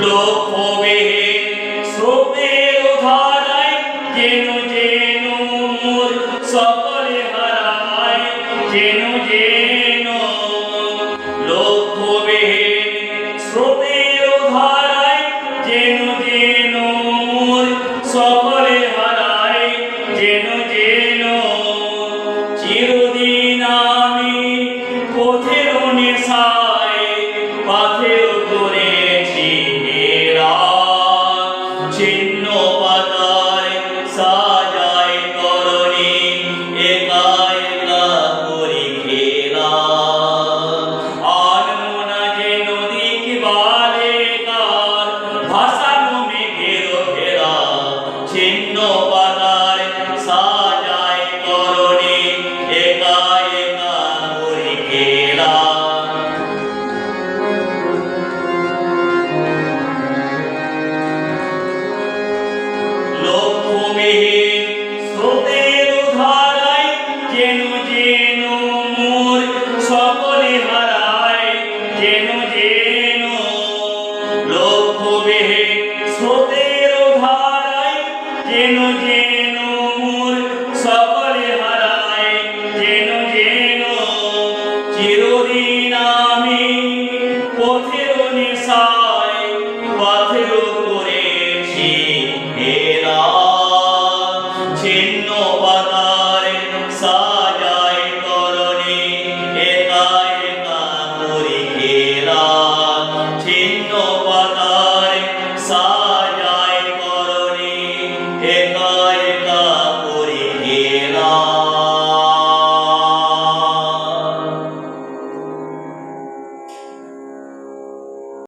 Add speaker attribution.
Speaker 1: লক্ষ্যবিহীন স্রোতের ধারায় যেন যেন মোর সকলে হারায়, যেন যেন লক্ষ্যবিহীন স্রোতের ধারায় যেন যেন মোর সকলে হারায়, যেন যেন চিরদিন আমি পথের নেশায় পাথের করেছি হেরা, ছিন্ন পাতায় সাজায় তরণী একা একা করি খেলা, আনমনা যে নদী বালে কার ভাসানো মেঘের ঘেরা, ছিন্ন পাতায় সাজায় তরণী একা একা করি খেলা। লক্ষ্যবিহীন স্রোতের ধারায় যেন যেন মোর সকলে হারায়, যেন যেন লক্ষ্যবিহীন স্রোতের ধারায় যেন যেন মোর সকলে হারায়, যেন যেন চিরদিন আমি পথের নেশায় পাথের করেছি হেরা, ছিন্ন পাতায় সাজায় তরণী একা একা করি খেলা, ছিন্ন